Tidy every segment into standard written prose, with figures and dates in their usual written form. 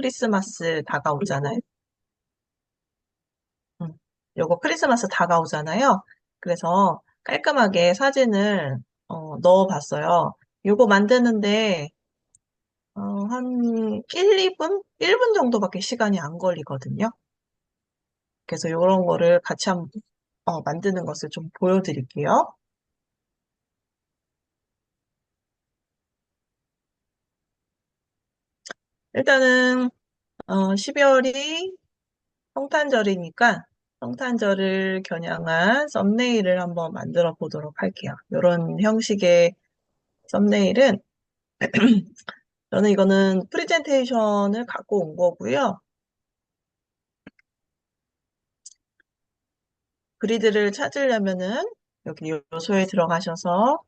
크리스마스 다가오잖아요. 음, 요거 크리스마스 다가오잖아요. 그래서 깔끔하게 사진을 넣어봤어요. 요거 만드는데 한 1, 2분? 1분 정도밖에 시간이 안 걸리거든요. 그래서 요런 거를 같이 한번 만드는 것을 좀 보여드릴게요. 일단은 12월이 성탄절이니까 성탄절을 겨냥한 썸네일을 한번 만들어 보도록 할게요. 이런 형식의 썸네일은 저는 이거는 프레젠테이션을 갖고 온 거고요. 그리드를 찾으려면은 여기 요소에 들어가셔서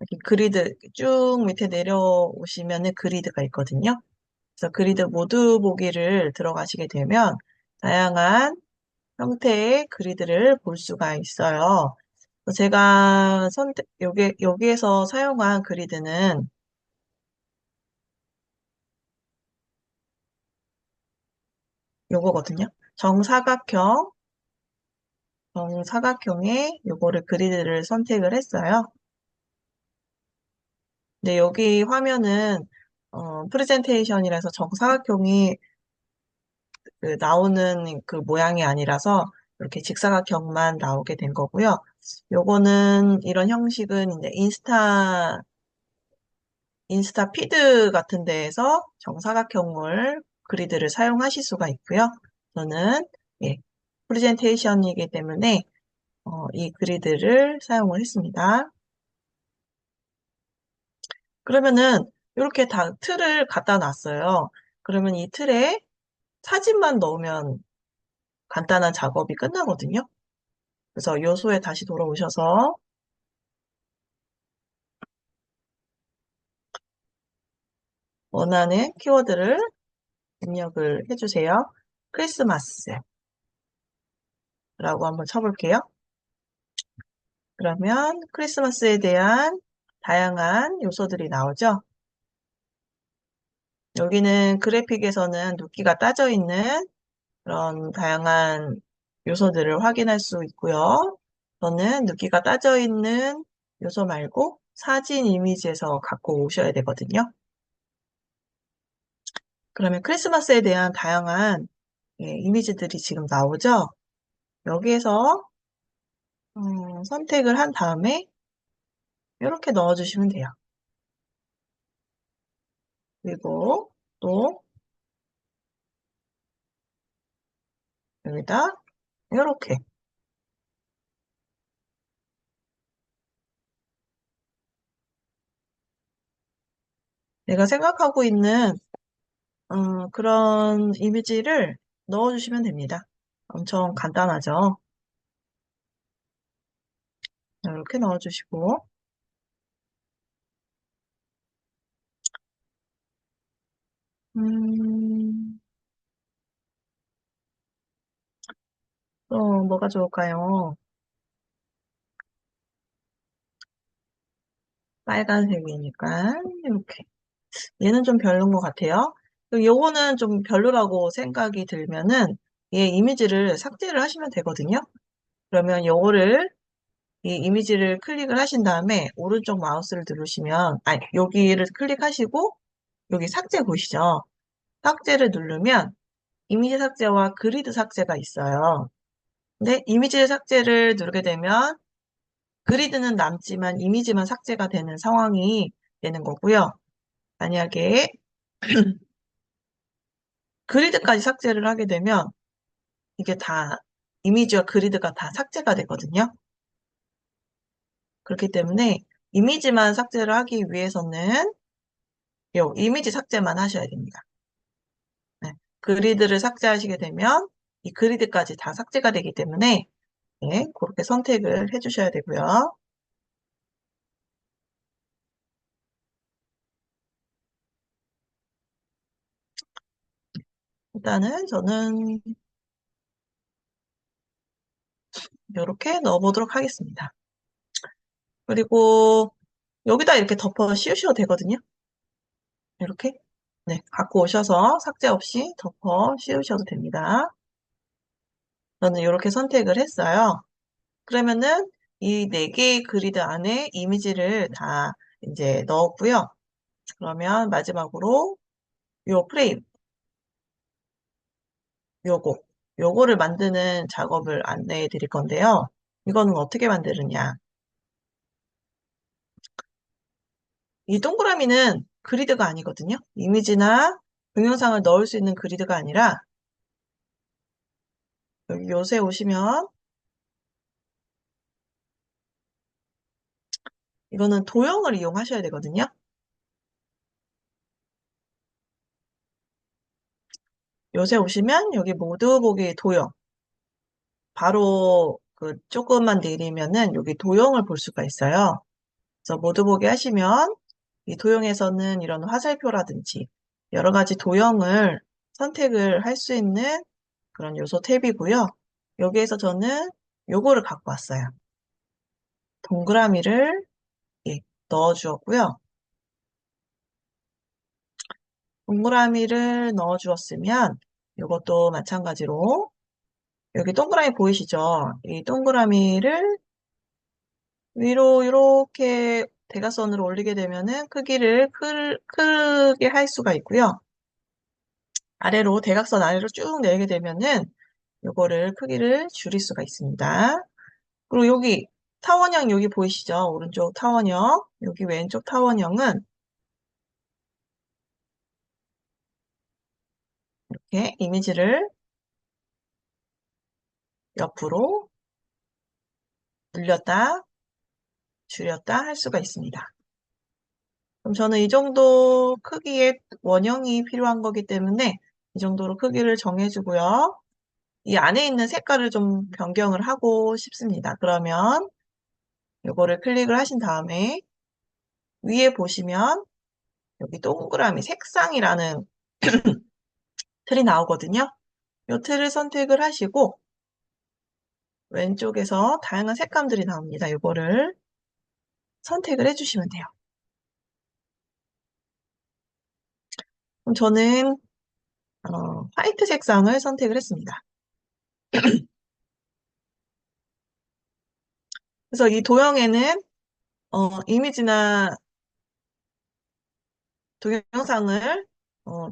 여기 그리드 쭉 밑에 내려오시면은 그리드가 있거든요. 그래서 그리드 모두 보기를 들어가시게 되면 다양한 형태의 그리드를 볼 수가 있어요. 제가 여기에서 사용한 그리드는 요거거든요. 정사각형의 요거를 그리드를 선택을 했어요. 근데 여기 화면은 프레젠테이션이라서 정사각형이 나오는 그 모양이 아니라서 이렇게 직사각형만 나오게 된 거고요. 요거는 이런 형식은 이제 인스타 피드 같은 데에서 정사각형을 그리드를 사용하실 수가 있고요. 저는 예, 프레젠테이션이기 때문에 이 그리드를 사용을 했습니다. 그러면은 이렇게 다 틀을 갖다 놨어요. 그러면 이 틀에 사진만 넣으면 간단한 작업이 끝나거든요. 그래서 요소에 다시 돌아오셔서 원하는 키워드를 입력을 해주세요. 크리스마스라고 한번 쳐볼게요. 그러면 크리스마스에 대한 다양한 요소들이 나오죠. 여기는 그래픽에서는 눕기가 따져 있는 그런 다양한 요소들을 확인할 수 있고요. 저는 눕기가 따져 있는 요소 말고 사진 이미지에서 갖고 오셔야 되거든요. 그러면 크리스마스에 대한 다양한 이미지들이 지금 나오죠. 여기에서 선택을 한 다음에 이렇게 넣어주시면 돼요. 그리고 또 여기다 이렇게 내가 생각하고 있는 그런 이미지를 넣어주시면 됩니다. 엄청 간단하죠. 이렇게 넣어주시고 음, 또 뭐가 좋을까요? 빨간색이니까 이렇게 얘는 좀 별론 것 같아요. 요거는 좀 별로라고 생각이 들면은 얘 이미지를 삭제를 하시면 되거든요. 그러면 요거를 이 이미지를 클릭을 하신 다음에 오른쪽 마우스를 누르시면 아니 여기를 클릭하시고 여기 삭제 보이시죠? 삭제를 누르면 이미지 삭제와 그리드 삭제가 있어요. 근데 이미지 삭제를 누르게 되면 그리드는 남지만 이미지만 삭제가 되는 상황이 되는 거고요. 만약에 그리드까지 삭제를 하게 되면 이게 다 이미지와 그리드가 다 삭제가 되거든요. 그렇기 때문에 이미지만 삭제를 하기 위해서는 요 이미지 삭제만 하셔야 됩니다. 네. 그리드를 삭제하시게 되면 이 그리드까지 다 삭제가 되기 때문에 네, 그렇게 선택을 해주셔야 되고요. 일단은 저는 이렇게 넣어보도록 하겠습니다. 그리고 여기다 이렇게 덮어 씌우셔도 되거든요. 이렇게. 네, 갖고 오셔서 삭제 없이 덮어 씌우셔도 됩니다. 저는 이렇게 선택을 했어요. 그러면은 이 네 개의 그리드 안에 이미지를 다 이제 넣었고요. 그러면 마지막으로 요 프레임, 요거, 요거를 만드는 작업을 안내해 드릴 건데요. 이거는 어떻게 만드느냐. 이 동그라미는 그리드가 아니거든요. 이미지나 동영상을 넣을 수 있는 그리드가 아니라 여기 요새 오시면 이거는 도형을 이용하셔야 되거든요. 요새 오시면 여기 모두 보기 도형. 바로 그 조금만 내리면은 여기 도형을 볼 수가 있어요. 그래서 모두 보기 하시면 이 도형에서는 이런 화살표라든지 여러 가지 도형을 선택을 할 수 있는 그런 요소 탭이고요. 여기에서 저는 요거를 갖고 왔어요. 동그라미를 예, 넣어 주었고요. 동그라미를 넣어 주었으면 이것도 마찬가지로 여기 동그라미 보이시죠? 이 동그라미를 위로 이렇게 대각선으로 올리게 되면은 크기를 크게 할 수가 있고요. 아래로 대각선 아래로 쭉 내리게 되면은 요거를 크기를 줄일 수가 있습니다. 그리고 여기 타원형 여기 보이시죠? 오른쪽 타원형, 여기 왼쪽 타원형은 이렇게 이미지를 옆으로 늘렸다, 줄였다 할 수가 있습니다. 그럼 저는 이 정도 크기의 원형이 필요한 거기 때문에 이 정도로 크기를 정해주고요. 이 안에 있는 색깔을 좀 변경을 하고 싶습니다. 그러면 이거를 클릭을 하신 다음에 위에 보시면 여기 동그라미 색상이라는 틀이 나오거든요. 이 틀을 선택을 하시고 왼쪽에서 다양한 색감들이 나옵니다. 이거를 선택을 해주시면 돼요. 그럼 저는 화이트 색상을 선택을 했습니다. 그래서 이 도형에는 이미지나 동영상을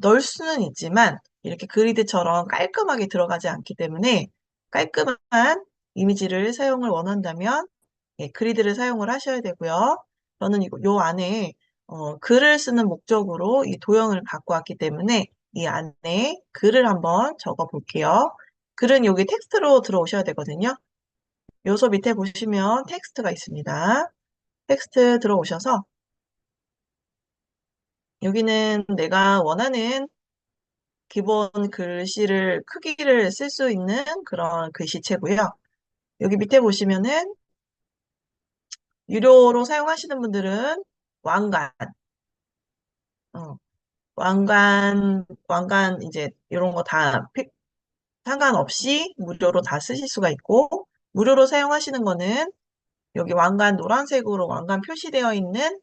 넣을 수는 있지만 이렇게 그리드처럼 깔끔하게 들어가지 않기 때문에 깔끔한 이미지를 사용을 원한다면 예, 그리드를 사용을 하셔야 되고요. 저는 요 안에 글을 쓰는 목적으로 이 도형을 갖고 왔기 때문에 이 안에 글을 한번 적어 볼게요. 글은 여기 텍스트로 들어오셔야 되거든요. 요소 밑에 보시면 텍스트가 있습니다. 텍스트 들어오셔서 여기는 내가 원하는 기본 글씨를 크기를 쓸 수 있는 그런 글씨체고요. 여기 밑에 보시면은 유료로 사용하시는 분들은 왕관, 어, 왕관 이제 이런 거 다 상관없이 무료로 다 쓰실 수가 있고 무료로 사용하시는 거는 여기 왕관 노란색으로 왕관 표시되어 있는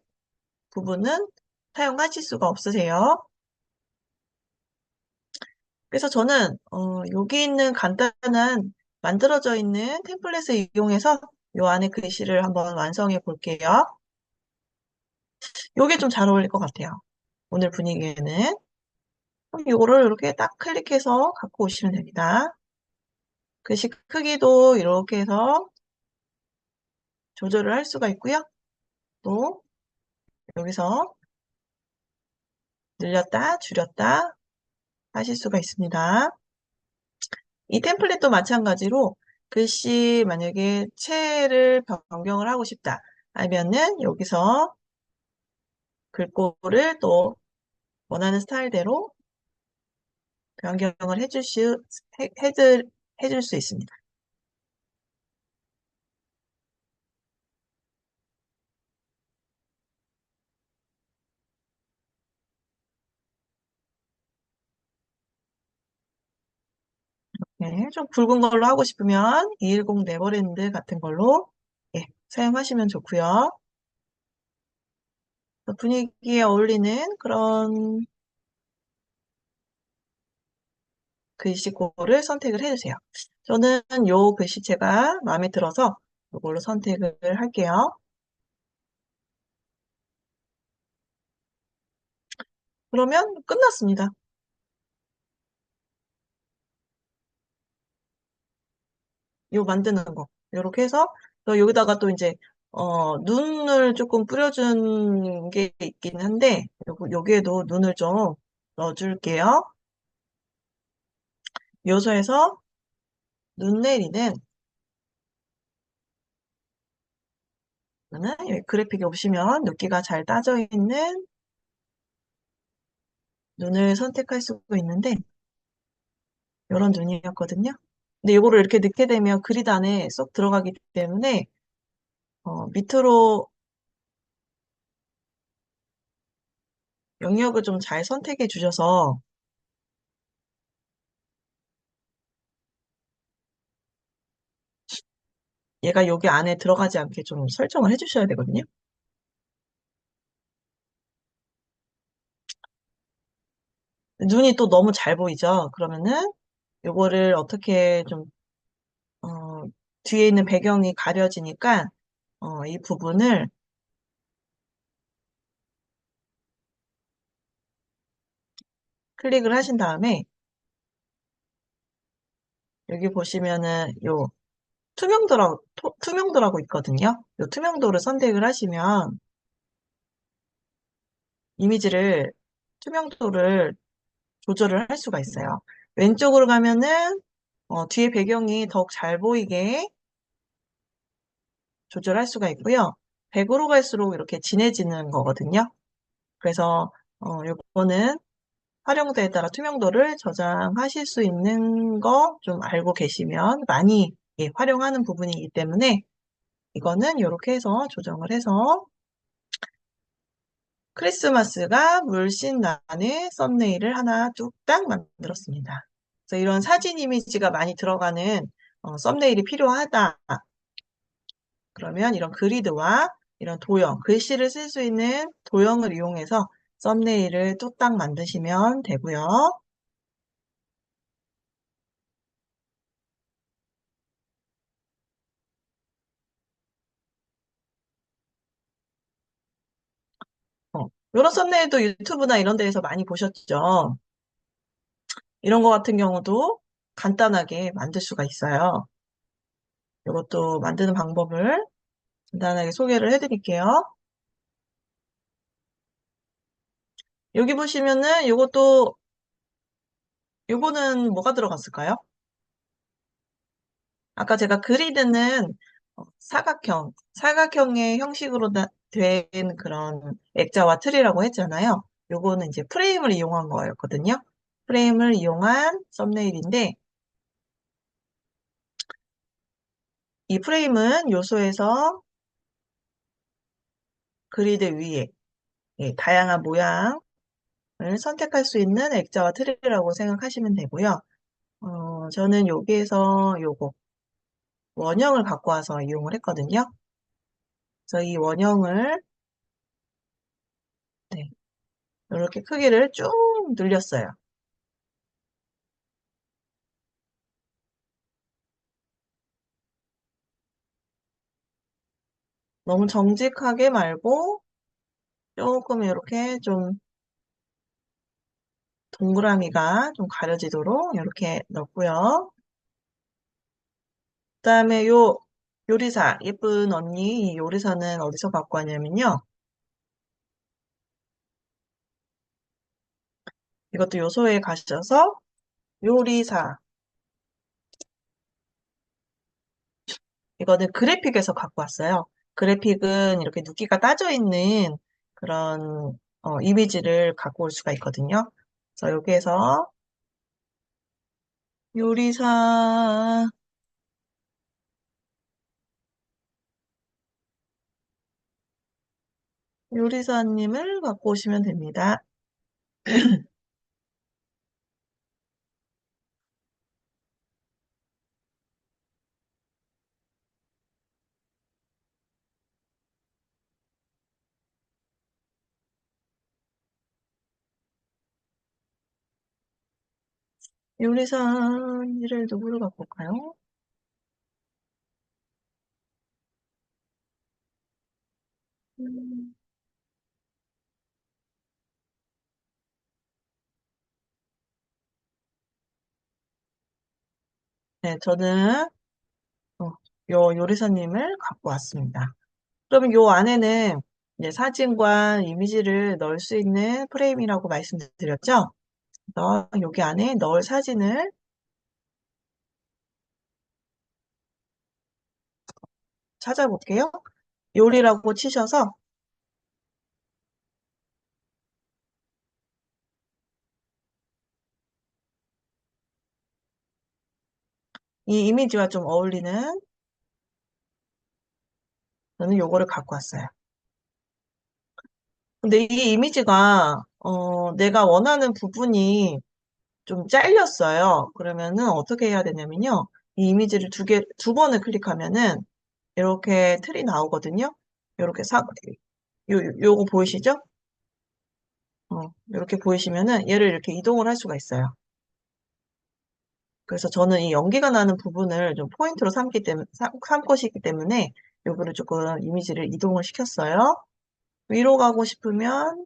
부분은 사용하실 수가 없으세요. 그래서 저는 여기 있는 간단한 만들어져 있는 템플릿을 이용해서 요 안에 글씨를 한번 완성해 볼게요. 요게 좀 잘 어울릴 것 같아요. 오늘 분위기에는. 그럼 요거를 이렇게 딱 클릭해서 갖고 오시면 됩니다. 글씨 크기도 이렇게 해서 조절을 할 수가 있고요. 또 여기서 늘렸다, 줄였다 하실 수가 있습니다. 이 템플릿도 마찬가지로 글씨 만약에 채를 변경을 하고 싶다 하면은 여기서 글꼴을 또 원하는 스타일대로 변경을 해줄 수 있습니다. 네, 좀 굵은 걸로 하고 싶으면 210 네버랜드 같은 걸로 예, 사용하시면 좋고요. 분위기에 어울리는 그런 글씨코를 선택을 해주세요. 저는 요 글씨체가 마음에 들어서 이걸로 선택을 할게요. 그러면 끝났습니다. 요 만드는 거. 요렇게 해서 또 여기다가 또 이제 눈을 조금 뿌려준 게 있긴 한데 여기에도 눈을 좀 넣어줄게요. 요소에서 눈 내리는 여기 그래픽에 보시면 눕기가 잘 따져 있는 눈을 선택할 수가 있는데 이런 눈이었거든요. 근데 이거를 이렇게 넣게 되면 그리드 안에 쏙 들어가기 때문에 밑으로 영역을 좀 잘 선택해 주셔서 얘가 여기 안에 들어가지 않게 좀 설정을 해주셔야 되거든요. 눈이 또 너무 잘 보이죠? 그러면은 요거를 어떻게 좀, 어, 뒤에 있는 배경이 가려지니까, 이 부분을 클릭을 하신 다음에, 여기 보시면은 요 투명도라고 있거든요. 요 투명도를 선택을 하시면 이미지를, 투명도를 조절을 할 수가 있어요. 왼쪽으로 가면은, 뒤에 배경이 더욱 잘 보이게 조절할 수가 있고요. 100으로 갈수록 이렇게 진해지는 거거든요. 그래서, 요거는 활용도에 따라 투명도를 저장하실 수 있는 거 좀 알고 계시면 많이 예, 활용하는 부분이기 때문에 이거는 이렇게 해서 조정을 해서 크리스마스가 물씬 나는 썸네일을 하나 뚝딱 만들었습니다. 그래서 이런 사진 이미지가 많이 들어가는 썸네일이 필요하다. 그러면 이런 그리드와 이런 도형, 글씨를 쓸 수 있는 도형을 이용해서 썸네일을 뚝딱 만드시면 되고요. 이런 썸네일도 유튜브나 이런 데에서 많이 보셨죠? 이런 거 같은 경우도 간단하게 만들 수가 있어요. 이것도 만드는 방법을 간단하게 소개를 해드릴게요. 여기 보시면은 요거는 뭐가 들어갔을까요? 아까 제가 그리드는 사각형의 형식으로 된 그런 액자와 틀이라고 했잖아요. 요거는 이제 프레임을 이용한 거였거든요. 프레임을 이용한 썸네일인데 이 프레임은 요소에서 그리드 위에 예, 다양한 모양을 선택할 수 있는 액자와 틀이라고 생각하시면 되고요. 저는 여기에서 요거 원형을 갖고 와서 이용을 했거든요. 그래서 이 원형을 네, 이렇게 크기를 쭉 늘렸어요. 너무 정직하게 말고 조금 이렇게 좀 동그라미가 좀 가려지도록 이렇게 넣고요. 그다음에 요 요리사, 예쁜 언니 이 요리사는 어디서 갖고 왔냐면요. 이것도 요소에 가셔서 요리사, 이거는 그래픽에서 갖고 왔어요. 그래픽은 이렇게 눕기가 따져 있는 그런 이미지를 갖고 올 수가 있거든요. 그래서 여기에서 요리사, 요리사님을 갖고 오시면 됩니다. 요리사를 누구를 갖고 올까요? 음, 네, 저는 어, 요 요리사님을 갖고 왔습니다. 그러면 요 안에는 이제 사진과 이미지를 넣을 수 있는 프레임이라고 말씀드렸죠? 그래서 여기 안에 넣을 사진을 찾아볼게요. 요리라고 치셔서 이 이미지와 좀 어울리는 저는 요거를 갖고 왔어요. 근데 이 이미지가 내가 원하는 부분이 좀 잘렸어요. 그러면은 어떻게 해야 되냐면요. 이 이미지를 두 번을 클릭하면은 이렇게 틀이 나오거든요. 이렇게 요거 보이시죠? 이렇게 보이시면은 얘를 이렇게 이동을 할 수가 있어요. 그래서 저는 이 연기가 나는 부분을 좀 포인트로 삼고 싶기 때문에 요거를 조금 이미지를 이동을 시켰어요. 위로 가고 싶으면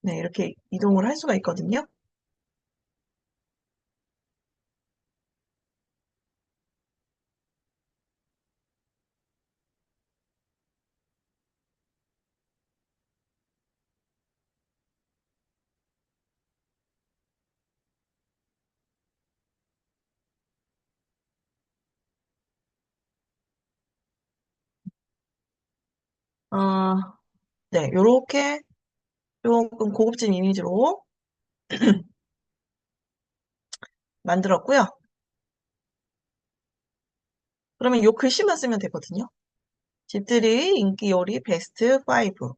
네, 이렇게 이동을 할 수가 있거든요. 어, 네, 요렇게 조금 고급진 이미지로 만들었고요. 그러면 요 글씨만 쓰면 되거든요. 집들이 인기 요리 베스트 5.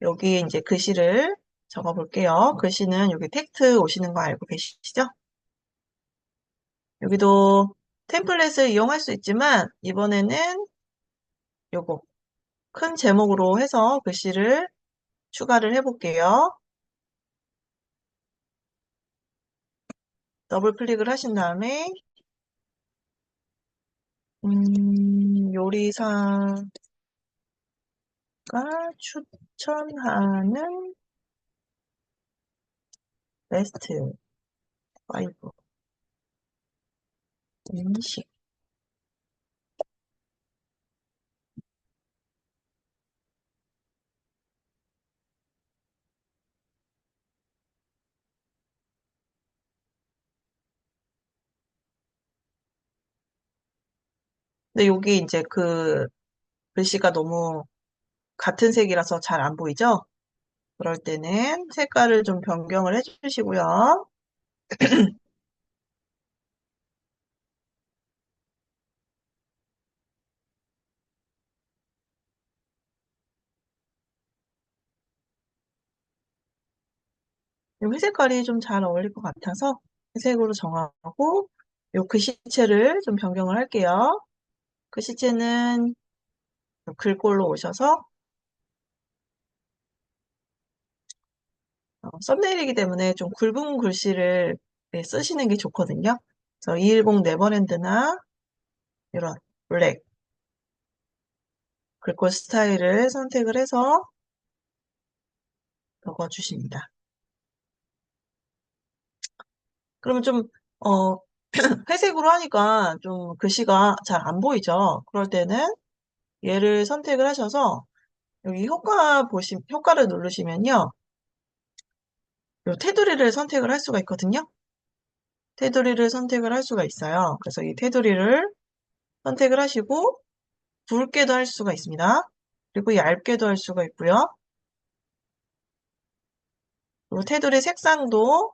여기 이제 글씨를 적어 볼게요. 글씨는 여기 텍스트 오시는 거 알고 계시죠? 여기도 템플릿을 이용할 수 있지만 이번에는 요거 큰 제목으로 해서 글씨를 추가를 해 볼게요. 더블 클릭을 하신 다음에 요리사가 추천하는 베스트 5 음식. 근데 여기 이제 그 글씨가 너무 같은 색이라서 잘 안 보이죠? 그럴 때는 색깔을 좀 변경을 해주시고요. 이 회색깔이 좀 잘 어울릴 것 같아서 회색으로 정하고 이 글씨체를 좀 변경을 할게요. 글씨체는 글꼴로 오셔서 썸네일이기 때문에 좀 굵은 글씨를 네, 쓰시는 게 좋거든요. 그래서 210 네버랜드나 이런 블랙 글꼴 스타일을 선택을 해서 적어주십니다. 그러면 좀 어, 회색으로 하니까 좀 글씨가 잘 안 보이죠. 그럴 때는 얘를 선택을 하셔서 여기 효과를 누르시면요. 요 테두리를 선택을 할 수가 있거든요. 테두리를 선택을 할 수가 있어요. 그래서 이 테두리를 선택을 하시고 굵게도 할 수가 있습니다. 그리고 얇게도 할 수가 있고요. 그리고 테두리 색상도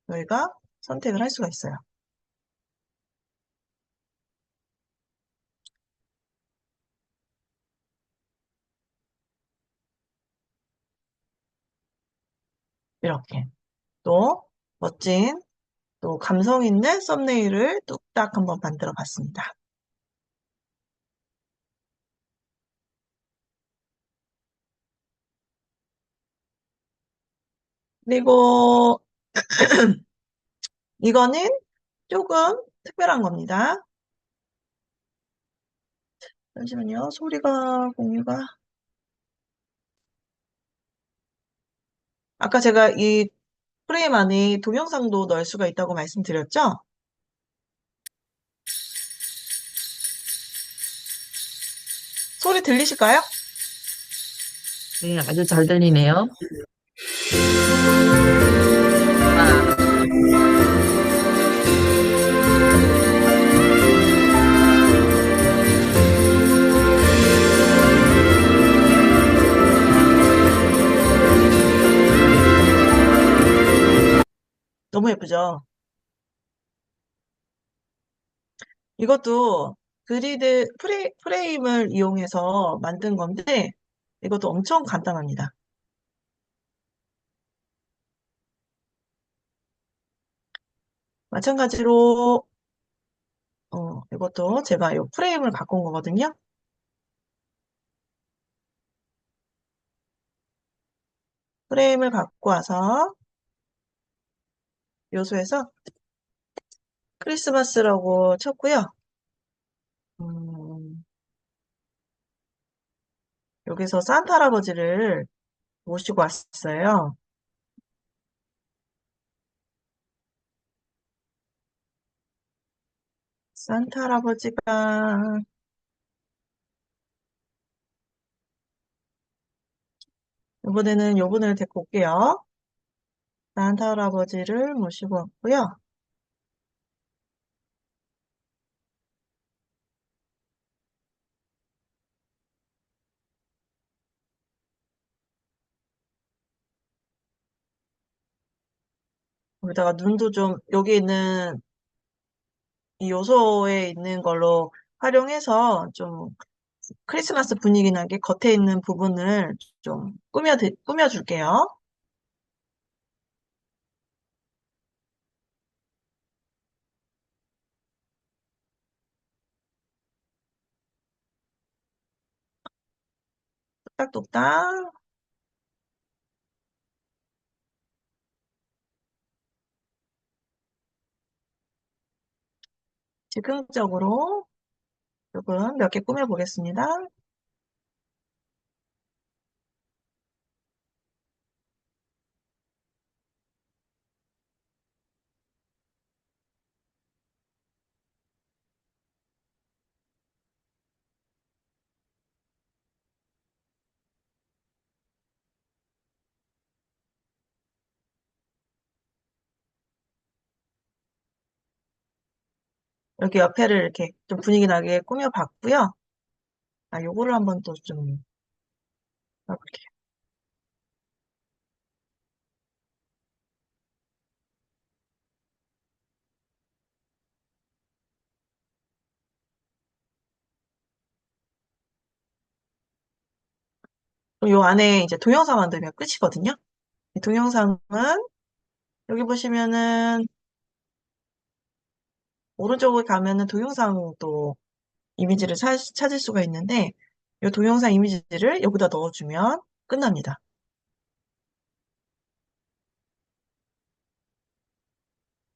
저희가 선택을 할 수가 있어요. 이렇게 또 멋진 또 감성 있는 썸네일을 뚝딱 한번 만들어 봤습니다. 그리고 이거는 조금 특별한 겁니다. 잠시만요. 소리가 공유가. 아까 제가 이 프레임 안에 동영상도 넣을 수가 있다고 말씀드렸죠? 소리 들리실까요? 네, 아주 잘 들리네요. 아, 너무 예쁘죠? 이것도 프레임을 이용해서 만든 건데, 이것도 엄청 간단합니다. 마찬가지로, 이것도 제가 이 프레임을 갖고 온 거거든요. 프레임을 갖고 와서 요소에서 크리스마스라고 쳤고요. 음, 여기서 산타 할아버지를 모시고 왔어요. 산타 할아버지가 이번에는 요분을 데리고 올게요. 산타 할아버지를 모시고 왔고요. 여기다가 눈도 좀 여기 있는 이 요소에 있는 걸로 활용해서 좀 크리스마스 분위기 나게 겉에 있는 부분을 좀 꾸며줄게요. 뚝딱뚝딱 즉흥적으로 조금 몇 개 꾸며보겠습니다. 여기 옆에를 이렇게 좀 분위기 나게 꾸며봤고요. 아, 요거를 한번 또 좀 해볼게요. 그럼 요 안에 이제 동영상 만들면 끝이거든요. 이 동영상은 여기 보시면은 오른쪽에 가면은 동영상 또 이미지를 찾을 수가 있는데 이 동영상 이미지를 여기다 넣어주면 끝납니다.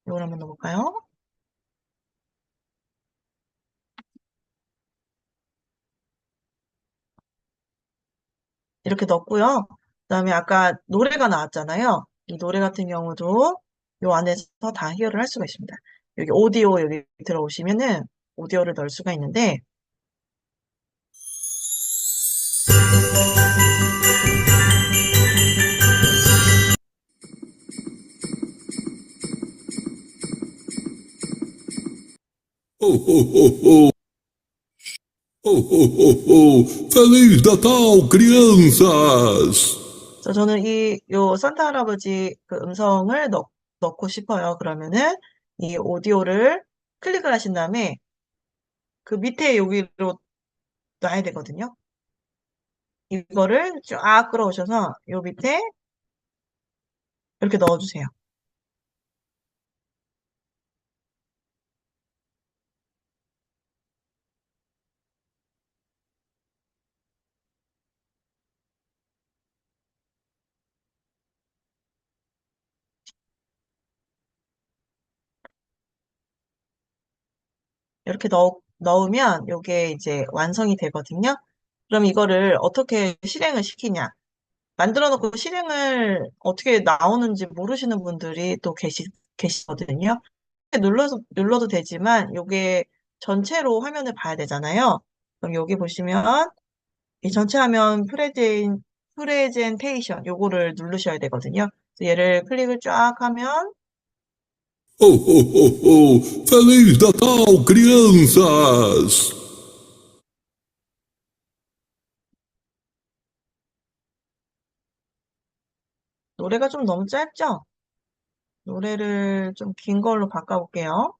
이걸 한번 넣어볼까요? 이렇게 넣었고요. 그다음에 아까 노래가 나왔잖아요. 이 노래 같은 경우도 이 안에서 다 해결을 할 수가 있습니다. 여기 오디오 여기 들어오시면은 오디오를 넣을 수가 있는데 Ho, ho, ho, ho. Ho, ho, ho, ho. Feliz Natal, crianças! 그래서 저는 요 산타 할아버지 그 음성을 넣고 싶어요. 그러면은 이 오디오를 클릭을 하신 다음에 그 밑에 여기로 놔야 되거든요. 이거를 쫙 끌어오셔서 요 밑에 이렇게 넣어주세요. 이렇게 넣으면 이게 이제 완성이 되거든요. 그럼 이거를 어떻게 실행을 시키냐? 만들어 놓고 실행을 어떻게 나오는지 모르시는 분들이 또 계시거든요. 눌러도 되지만 이게 전체로 화면을 봐야 되잖아요. 그럼 여기 보시면 이 전체 화면 프레젠테이션 요거를 누르셔야 되거든요. 그래서 얘를 클릭을 쫙 하면 Oh, oh, oh, oh! Feliz Natal, crianças! 노래가 좀 너무 짧죠? 노래를 좀 긴 걸로 바꿔볼게요.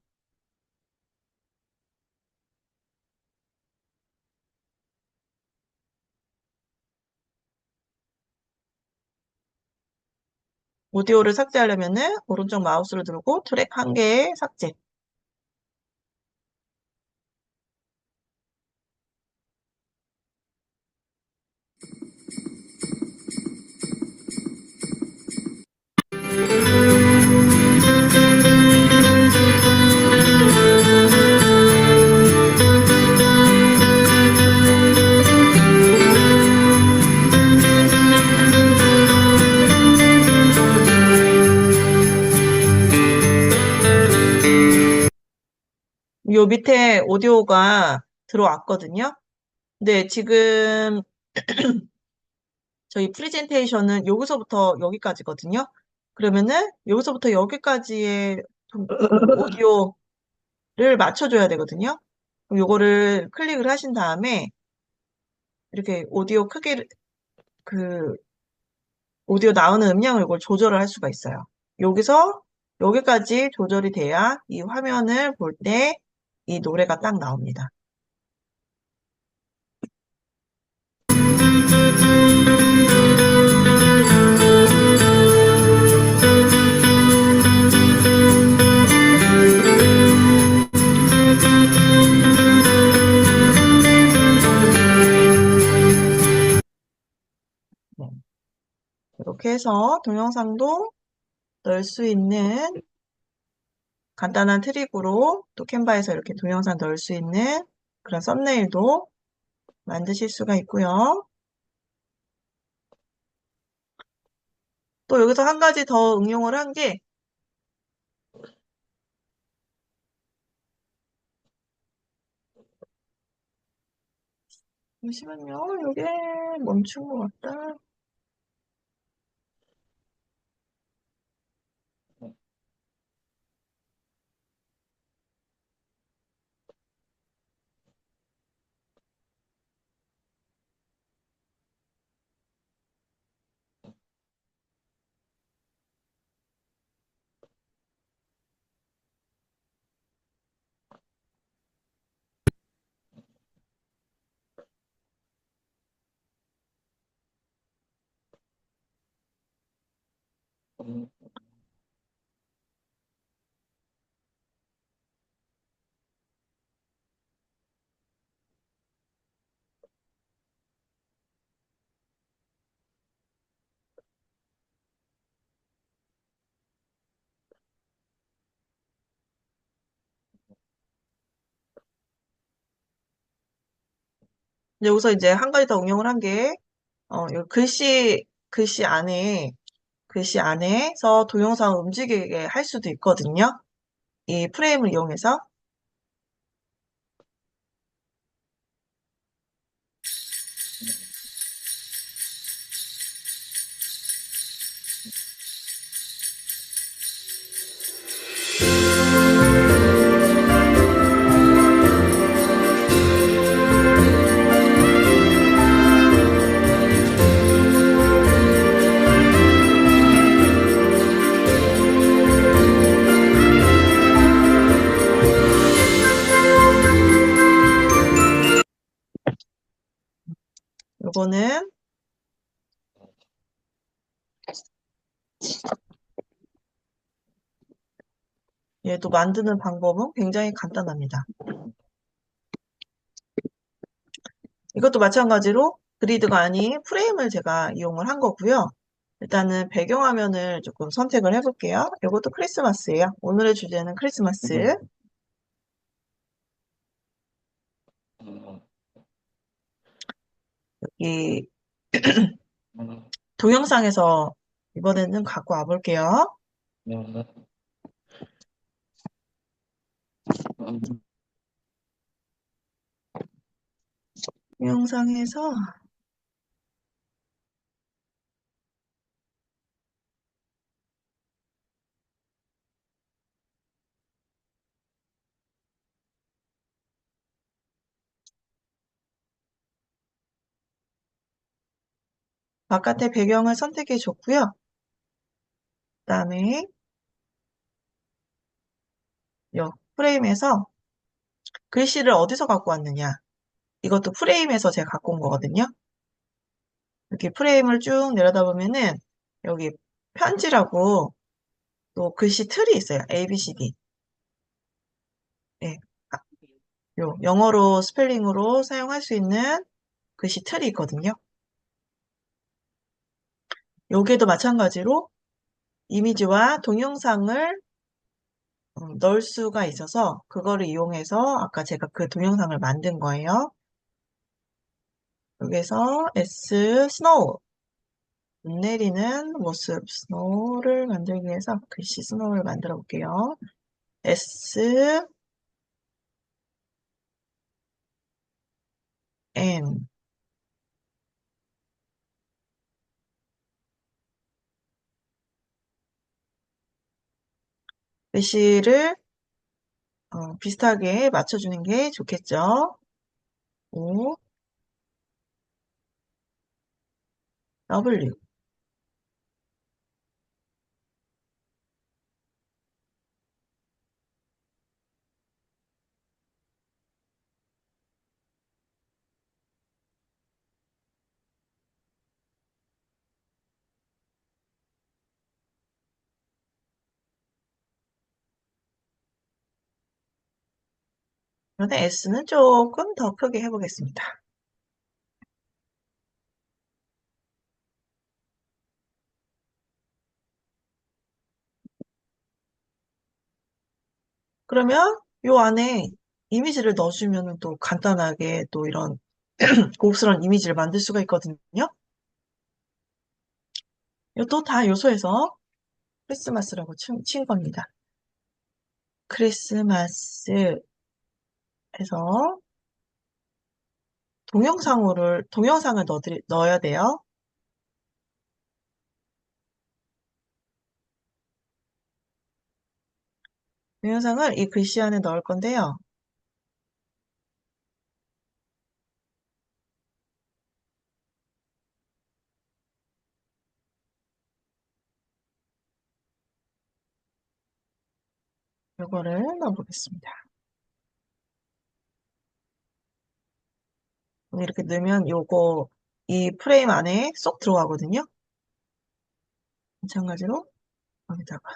오디오를 삭제하려면은 오른쪽 마우스를 누르고 트랙 한 개에 삭제. 요 밑에 오디오가 들어왔거든요. 근데 지금 저희 프레젠테이션은 여기서부터 여기까지거든요. 그러면은 여기서부터 여기까지의 오디오를 맞춰줘야 되거든요. 그럼 요거를 클릭을 하신 다음에 이렇게 오디오 크기를 그 오디오 나오는 음량을 이걸 조절을 할 수가 있어요. 여기서 여기까지 조절이 돼야 이 화면을 볼 때 이 노래가 딱 나옵니다. 네. 이렇게 해서 동영상도 넣을 수 있는 간단한 트릭으로 또 캔바에서 이렇게 동영상 넣을 수 있는 그런 썸네일도 만드실 수가 있고요. 또 여기서 한 가지 더 응용을 한 게 잠시만요. 이게 멈춘 것 같다. 여기서 이제 한 가지 더 응용을 한 게, 요 글씨 안에서 동영상을 움직이게 할 수도 있거든요. 이 프레임을 이용해서. 요거는 얘도 만드는 방법은 굉장히 간단합니다. 이것도 마찬가지로 그리드가 아닌 프레임을 제가 이용을 한 거고요. 일단은 배경화면을 조금 선택을 해볼게요. 이것도 크리스마스예요. 오늘의 주제는 크리스마스. 이 동영상에서 이번에는 갖고 와볼게요. 동영상에서 바깥의 배경을 선택해 줬고요. 그다음에 이 프레임에서 글씨를 어디서 갖고 왔느냐. 이것도 프레임에서 제가 갖고 온 거거든요. 이렇게 프레임을 쭉 내려다 보면은 여기 편지라고 또 글씨 틀이 있어요. A, B, C, D. 예. 아, 요 영어로 스펠링으로 사용할 수 있는 글씨 틀이 있거든요. 여기에도 마찬가지로 이미지와 동영상을 넣을 수가 있어서 그거를 이용해서 아까 제가 그 동영상을 만든 거예요. 여기서 S, 스노우, 눈 내리는 모습, 스노우를 만들기 위해서 글씨 스노우를 만들어 볼게요. S, N. 글씨를 비슷하게 맞춰주는 게 좋겠죠. O, W. 그런데 S는 조금 더 크게 해보겠습니다. 그러면 요 안에 이미지를 넣어주면 또 간단하게 또 이런 고급스러운 이미지를 만들 수가 있거든요. 이것도 다 요소에서 크리스마스라고 친 겁니다. 크리스마스 해서 동영상을 넣어야 돼요. 동영상을 이 글씨 안에 넣을 건데요. 이거를 넣어보겠습니다. 이렇게 넣으면 요거 이 프레임 안에 쏙 들어가거든요. 마찬가지로 여기다가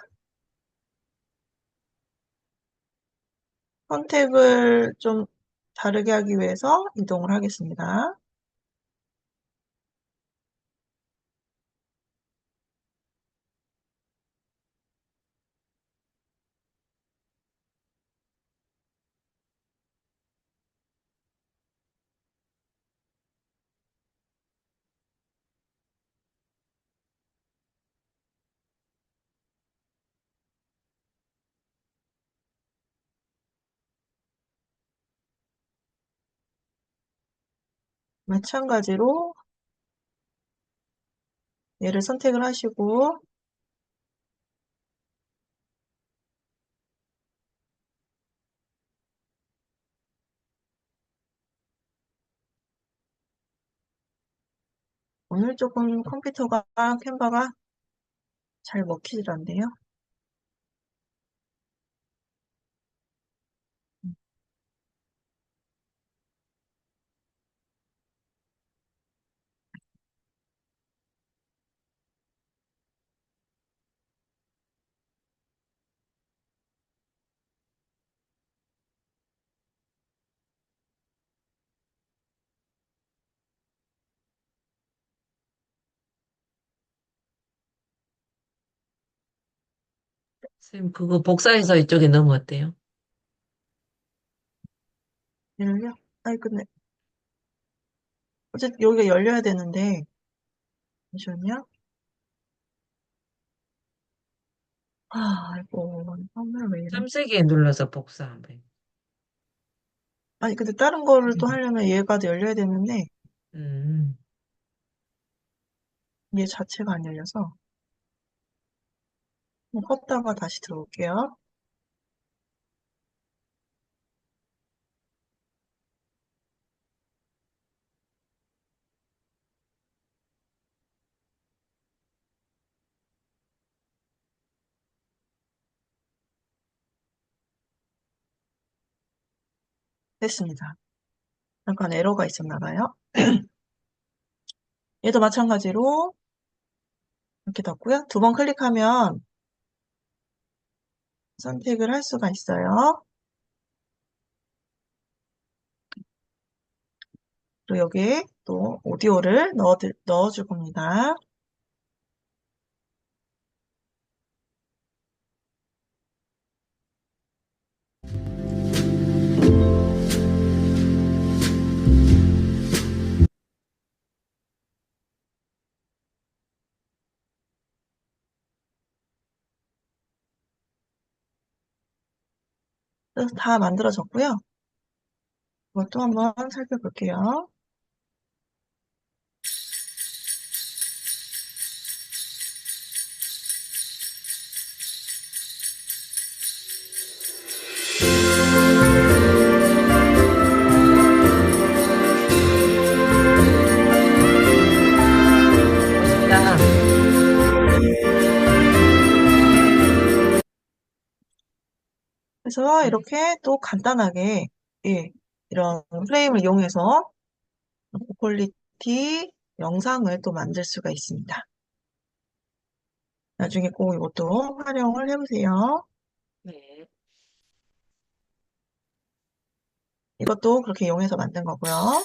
선택을 좀 다르게 하기 위해서 이동을 하겠습니다. 마찬가지로 얘를 선택을 하시고 오늘 조금 컴퓨터가 캔버가 잘 먹히질 않네요. 선생님, 그거 복사해서 이쪽에 넣으면 어때요? 얘를요. 아이, 근데, 어쨌든 여기가 열려야 되는데, 잠시만요. 아이고, 화면 왜 이래? 3세기에 눌러서 복사하면. 아니, 근데 다른 거를 또 하려면 얘가 열려야 되는데, 음, 얘 자체가 안 열려서, 껐다가 다시 들어올게요. 됐습니다. 잠깐 에러가 있었나 봐요. 얘도 마찬가지로 이렇게 닫고요. 두 번 클릭하면 선택을 할 수가 있어요. 그리고 여기에 또 오디오를 넣어줄 겁니다. 그래서 다 만들어졌고요. 이것도 한번 살펴볼게요. 멋있다. 그래서 이렇게 또 간단하게 예, 이런 프레임을 이용해서 고퀄리티 영상을 또 만들 수가 있습니다. 나중에 꼭 이것도 활용을 해보세요. 네. 이것도 그렇게 이용해서 만든 거고요.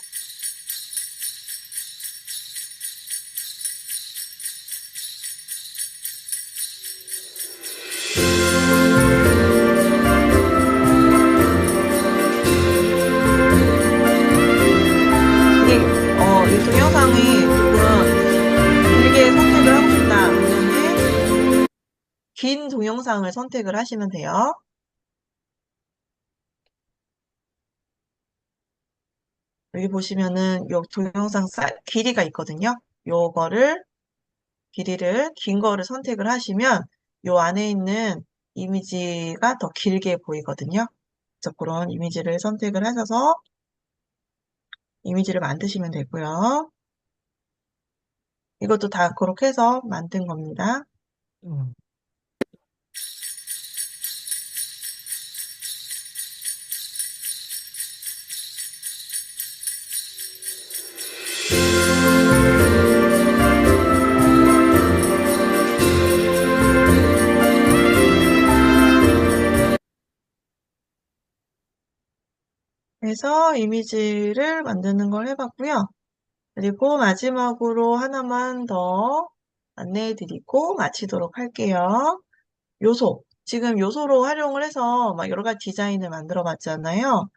이게 이 동영상이 조금 길게 선택을 하고 싶다 그러면 긴 동영상을 선택을 하시면 돼요. 여기 보시면은 요 동영상 길이가 있거든요. 요거를 길이를 긴 거를 선택을 하시면 요 안에 있는 이미지가 더 길게 보이거든요. 그래서 그런 이미지를 선택을 하셔서 이미지를 만드시면 되고요. 이것도 다 그렇게 해서 만든 겁니다. 음. 그래서 이미지를 만드는 걸 해봤고요. 그리고 마지막으로 하나만 더 안내해 드리고 마치도록 할게요. 요소. 지금 요소로 활용을 해서 막 여러 가지 디자인을 만들어 봤잖아요.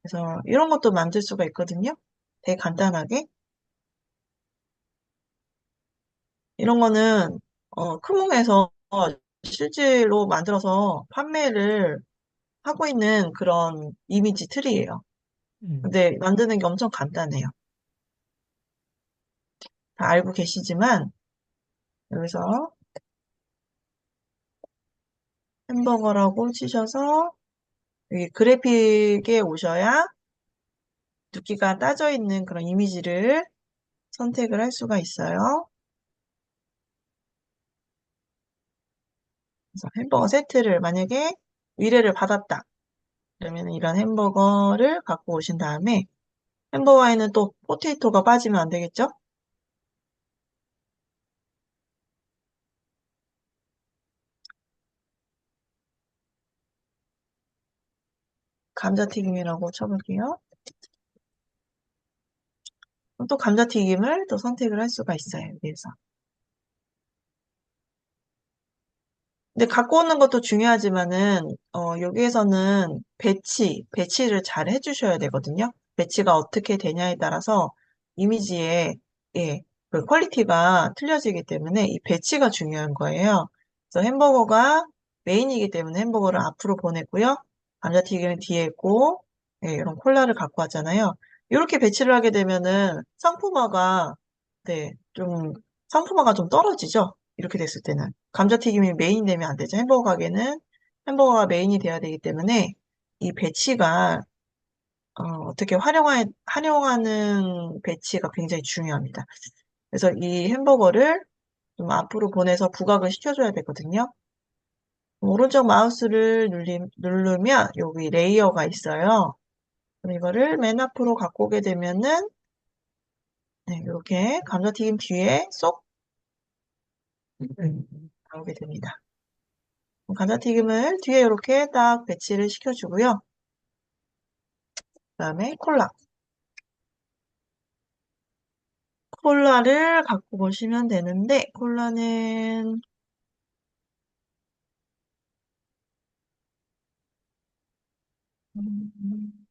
그래서 이런 것도 만들 수가 있거든요. 되게 간단하게. 이런 거는 크몽에서 실제로 만들어서 판매를 하고 있는 그런 이미지 틀이에요. 음. 근데 만드는 게 엄청 간단해요. 다 알고 계시지만 여기서 햄버거라고 치셔서 여기 그래픽에 오셔야 눕기가 따져 있는 그런 이미지를 선택을 할 수가 있어요. 그래서 햄버거 세트를 만약에 의뢰를 받았다. 그러면 이런 햄버거를 갖고 오신 다음에 햄버거에는 또 포테이토가 빠지면 안 되겠죠? 감자튀김이라고 쳐볼게요. 그럼 또 감자튀김을 또 선택을 할 수가 있어요. 여기에서. 근데 갖고 오는 것도 중요하지만은 여기에서는 배치를 잘 해주셔야 되거든요. 배치가 어떻게 되냐에 따라서 이미지의 예, 그 퀄리티가 틀려지기 때문에 이 배치가 중요한 거예요. 그래서 햄버거가 메인이기 때문에 햄버거를 앞으로 보냈고요. 감자튀김은 뒤에 있고 예, 이런 콜라를 갖고 왔잖아요. 이렇게 배치를 하게 되면은 네, 상품화가 좀 떨어지죠. 이렇게 됐을 때는. 감자튀김이 메인이 되면 안 되죠. 햄버거 가게는 햄버거가 메인이 돼야 되기 때문에 이 배치가 어떻게 활용하는 배치가 굉장히 중요합니다. 그래서 이 햄버거를 좀 앞으로 보내서 부각을 시켜줘야 되거든요. 오른쪽 마우스를 누르면 여기 레이어가 있어요. 그럼 이거를 맨 앞으로 갖고 오게 되면은 네, 이렇게 감자튀김 뒤에 쏙 나오게 됩니다. 감자튀김을 뒤에 이렇게 딱 배치를 시켜주고요. 그 다음에 콜라. 콜라를 갖고 보시면 되는데, 콜라는, 음,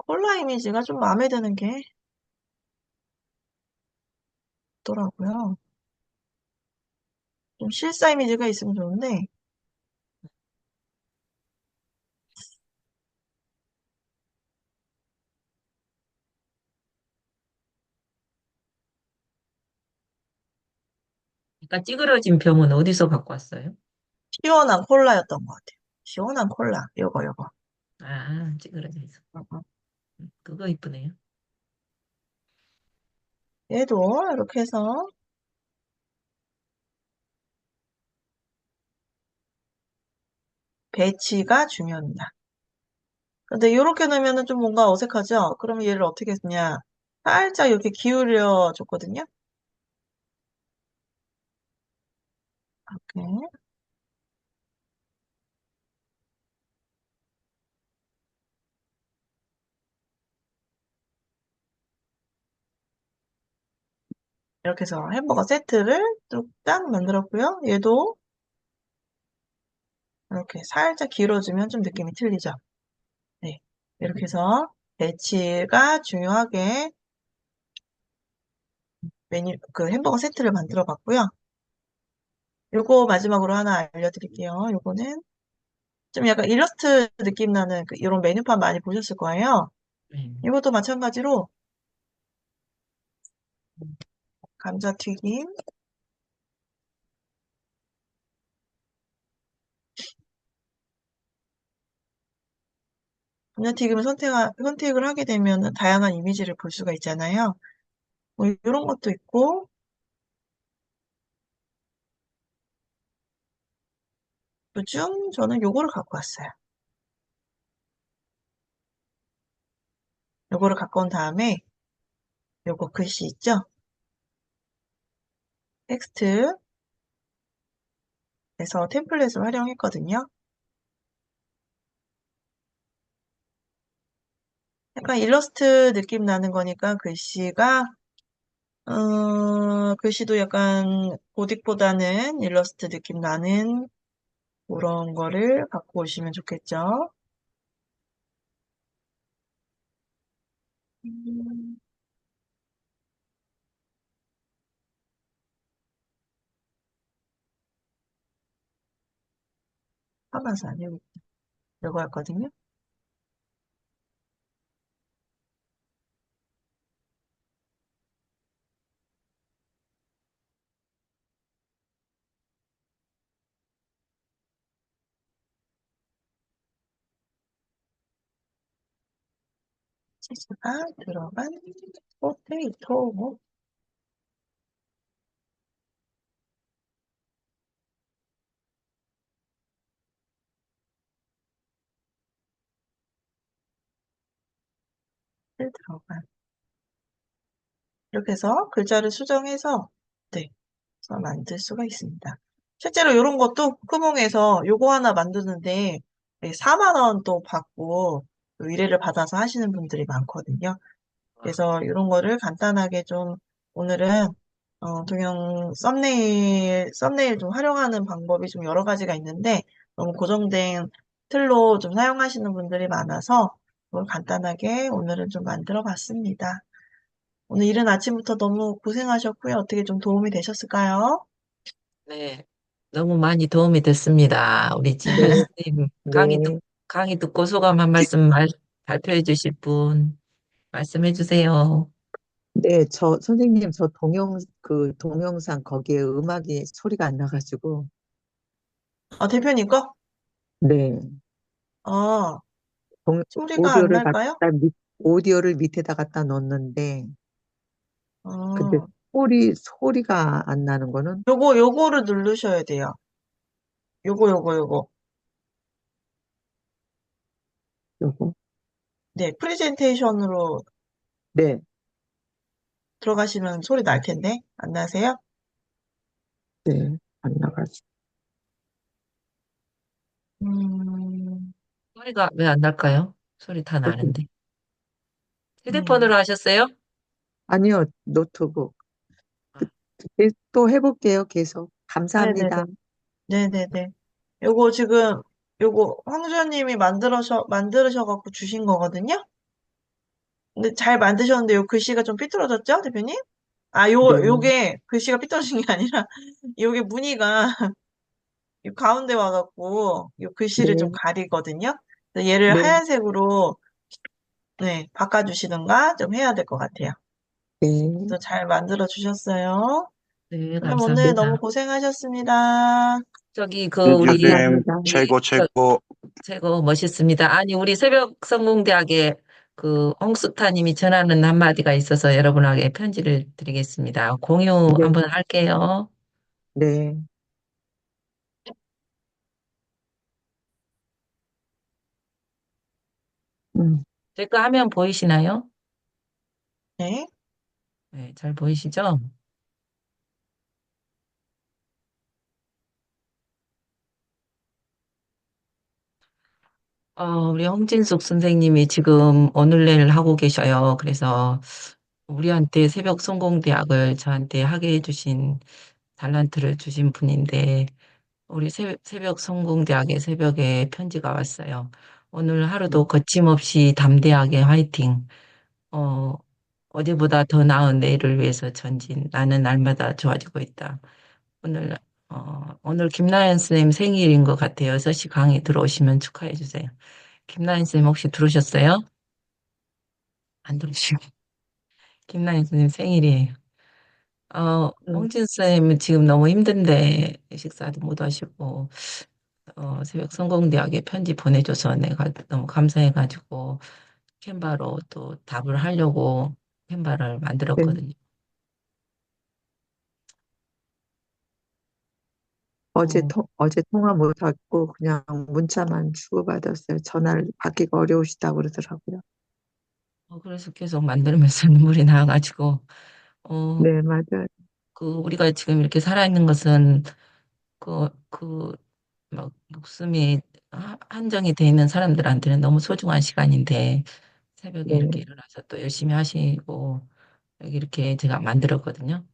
콜라 이미지가 좀 마음에 드는 게 있더라고요. 좀 실사 이미지가 있으면 좋은데, 그러니까 찌그러진 병은 어디서 갖고 왔어요? 시원한 콜라였던 것 같아요. 시원한 콜라. 요거. 아, 찌그러져 있어. 어, 어. 그거 이쁘네요. 얘도 이렇게 해서 배치가 중요합니다. 근데 이렇게 넣으면 좀 뭔가 어색하죠? 그러면 얘를 어떻게 했냐? 살짝 이렇게 기울여 줬거든요? 이렇게. 이렇게 해서 햄버거 세트를 뚝딱 만들었고요. 얘도 이렇게 살짝 길어지면 좀 느낌이 틀리죠. 네. 이렇게 해서 배치가 중요하게 그 햄버거 세트를 만들어 봤고요. 요거 마지막으로 하나 알려드릴게요. 요거는 좀 약간 일러스트 느낌 나는 이런 메뉴판 많이 보셨을 거예요. 네. 이것도 마찬가지로 감자튀김, 감자튀김을 선택을 하게 되면 다양한 이미지를 볼 수가 있잖아요. 뭐 이런 것도 있고, 요즘 저는 요거를 갖고 왔어요. 요거를 갖고 온 다음에 요거 글씨 있죠? 텍스트에서 템플릿을 활용했거든요. 약간 일러스트 느낌 나는 거니까 글씨도 약간 고딕보다는 일러스트 느낌 나는 그런 거를 갖고 오시면 좋겠죠. 음, 화면상 요거 했거든요. 치즈가 들어간 포테이토 들어간 이렇게 해서 글자를 수정해서 네, 그래서 만들 수가 있습니다. 실제로 이런 것도 쿠몽에서 요거 하나 만드는데 4만 원 또 받고 의뢰를 받아서 하시는 분들이 많거든요. 그래서 이런 거를 간단하게 좀 오늘은 썸네일 좀 활용하는 방법이 좀 여러 가지가 있는데 너무 고정된 틀로 좀 사용하시는 분들이 많아서 오늘 간단하게 오늘은 좀 만들어 봤습니다. 오늘 이른 아침부터 너무 고생하셨고요. 어떻게 좀 도움이 되셨을까요? 네, 너무 많이 도움이 됐습니다. 우리 지배 선생님 네, 강의 듣고 소감 한 말씀 발표해 주실 분 말씀해 주세요. 네, 선생님, 동영상 거기에 음악이 소리가 안 나가지고, 대표님 거? 네, 아, 동, 소리가 안 오디오를 날까요? 갖다, 오디오를 밑에다 갖다 놓는데, 근데 아, 소리가 안 나는 거는, 요거를 누르셔야 돼요. 요거. 요거, 네, 프레젠테이션으로 네, 들어가시면 소리 날 텐데, 안 나세요? 네, 안 나가지고. 음, 소리가 왜 안 날까요? 소리 다 어디? 나는데. 음, 휴대폰으로 하셨어요? 아니요, 노트북. 그, 또 해볼게요, 계속. 네네네. 감사합니다. 네네네. 요거 지금, 요거 황주현님이 만들으셔갖고 주신 거거든요? 근데 잘 만드셨는데 요 글씨가 좀 삐뚤어졌죠, 대표님? 네, 요게 글씨가 삐뚤어진 게 아니라, 요게 무늬가 요 가운데 와갖고, 요 글씨를 좀 네, 가리거든요? 그래서 얘를 네, 하얀색으로, 네, 바꿔주시든가 좀 해야 될 것 같아요. 네, 또 잘 만들어 주셨어요. 네, 그럼 오늘 네, 너무 감사합니다. 고생하셨습니다. 저기 네, 우리 교수님, 감사합니다. 우리 최고. 최고 멋있습니다. 아니 우리 새벽 성공대학에 홍수타님이 전하는 한마디가 있어서 여러분에게 편지를 드리겠습니다. 공유 네, 한번 할게요. 네, 음, 제 거 화면 보이시나요? 네. 네, 잘 보이시죠? 우리 홍진숙 선생님이 지금 오늘 내일 하고 계셔요. 그래서 우리한테 새벽 성공대학을 저한테 하게 해주신 달란트를 주신 분인데 우리 새벽 성공대학의 새벽에 편지가 왔어요. 오늘 하루도 거침없이 담대하게 화이팅. 어, 어제보다 더 나은 내일을 위해서 전진. 나는 날마다 좋아지고 있다. 오늘, 오늘 김나연 선생님 생일인 것 같아요. 6시 강의 들어오시면 축하해 주세요. 김나연 선생님 혹시 들어오셨어요? 안 들어오시고. 김나연 선생님 생일이에요. 음, 홍진 선생님은 지금 너무 힘든데 식사도 못 하시고, 새벽 성공대학에 편지 보내줘서 내가 너무 감사해가지고, 캔바로 또 답을 하려고 캔바를 네. 만들었거든요. 어, 어제 통화 못하고 그냥 문자만 주고받았어요. 전화를 받기가 어려우시다고 그러더라고요. 그래서 계속 만들면서 눈물이 나와가지고, 어, 네, 맞아요. 우리가 지금 이렇게 살아있는 것은, 막, 목숨이 한정이 돼 있는 사람들한테는 너무 소중한 시간인데, 새벽에 이렇게 네. 일어나서 또 열심히 하시고, 여기 이렇게 제가 만들었거든요.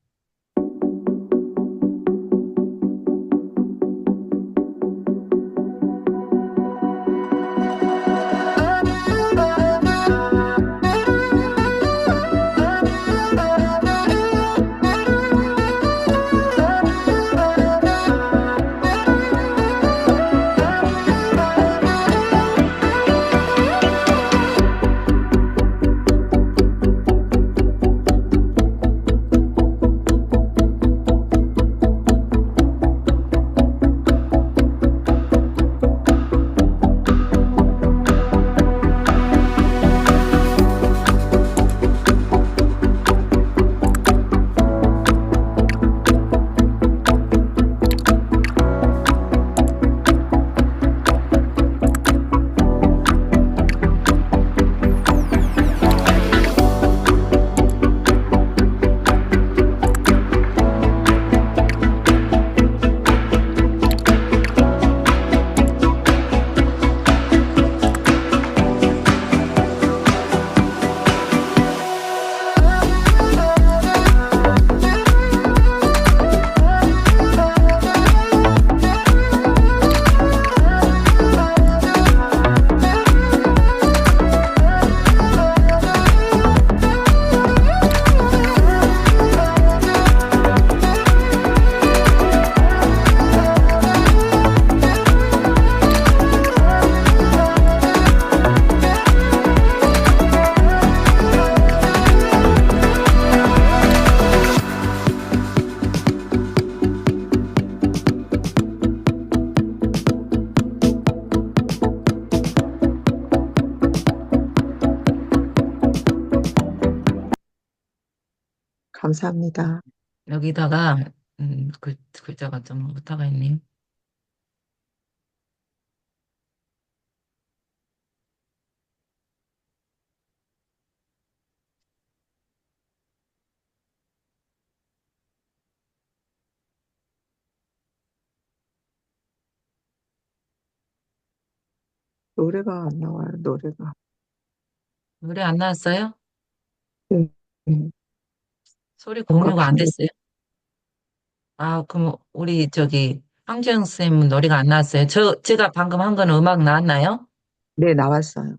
감사합니다. 여기다가, 글자가 좀 오타가 있네요. 노래가 안 나와요, 노래가. 노래 안 나왔어요? 네. 네. 소리 뭔가 공유가 안 됐어요? 아, 그럼 우리 황재영 쌤 노래가 안 나왔어요. 제가 방금 한 거는 음악 나왔나요? 네, 나왔어요.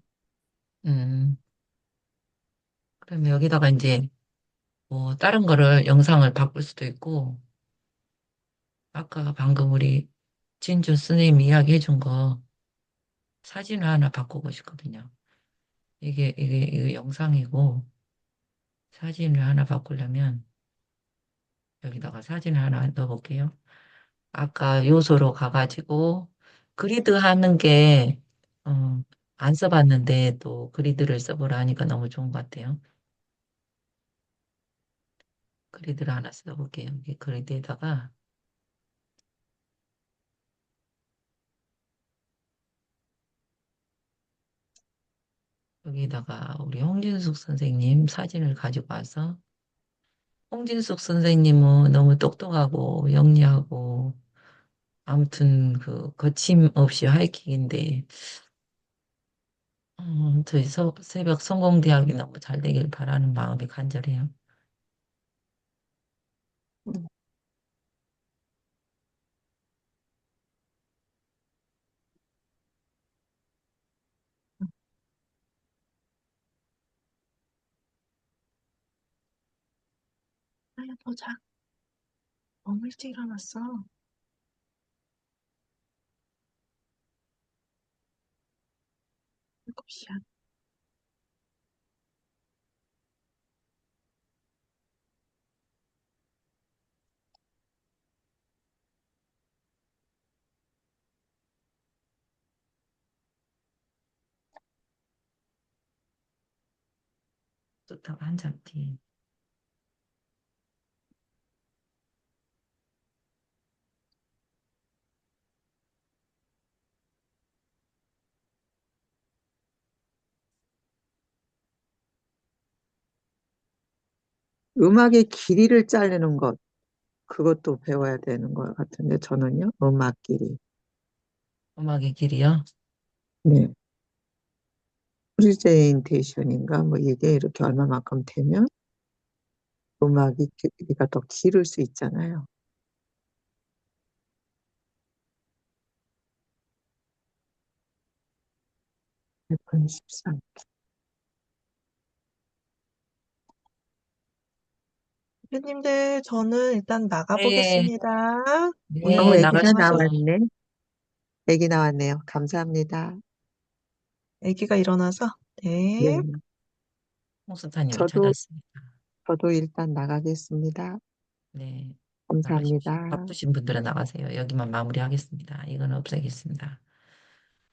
음, 그러면 여기다가 이제 뭐 다른 거를 영상을 바꿀 수도 있고, 아까 방금 우리 진주 스님 이야기해 준 거 사진을 하나 바꾸고 싶거든요. 이게 영상이고, 사진을 하나 바꾸려면 여기다가 사진을 하나 넣어볼게요. 아까 요소로 가가지고 그리드 하는 게, 안 써봤는데 또 그리드를 써보라 하니까 너무 좋은 것 같아요. 그리드를 하나 써볼게요. 여기 그리드에다가 여기다가 우리 홍진숙 선생님 사진을 가지고 와서 홍진숙 선생님은 너무 똑똑하고 영리하고 아무튼 거침없이 하이킥인데 저희 새벽 성공대학이 너무 잘 되길 바라는 마음이 간절해요. 음, 아야, 보자. 너무 일찍 일어났어. 7시야. 좋다고 한참 뒤. 음악의 길이를 자르는 것, 그것도 배워야 되는 것 같은데, 저는요, 음악 길이. 음악의 길이요. 네. 프리젠테이션인가, 뭐 이게 이렇게 얼마만큼 되면 음악이 길이가 더 길을 수 있잖아요. 113. 대표님들, 저는 일단 네, 나가보겠습니다. 네, 오늘 애기가 나가십시오. 고생하셨어요. 나왔네. 애기 나왔네요. 감사합니다. 아기가 일어나서. 네. 네. 홍수타님을 저도, 찾았습니다. 저도 일단 나가겠습니다. 네, 나가십시오. 감사합니다. 바쁘신 분들은 나가세요. 여기만 마무리하겠습니다. 이건 없애겠습니다.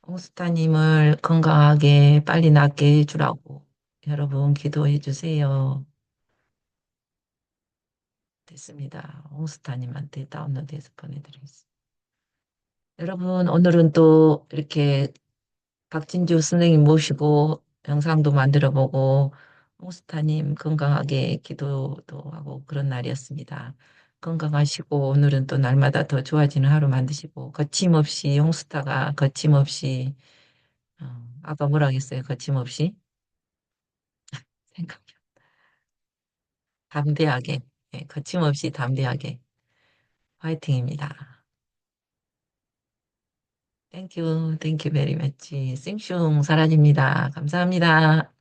홍수타님을 건강하게 빨리 낫게 해주라고 여러분 기도해 주세요. 됐습니다. 홍수타님한테 다운로드해서 보내드리겠습니다. 여러분, 오늘은 또 이렇게 박진주 선생님 모시고 영상도 만들어 보고 홍스타님 건강하게 기도도 하고 그런 날이었습니다. 건강하시고 오늘은 또 날마다 더 좋아지는 하루 만드시고 거침없이 홍스타가 거침없이 아까 뭐라 했어요? 거침없이 생각 담대하게 거침없이 담대하게 화이팅입니다. 땡큐 베리 매치 싱숑 사라집니다. 감사합니다.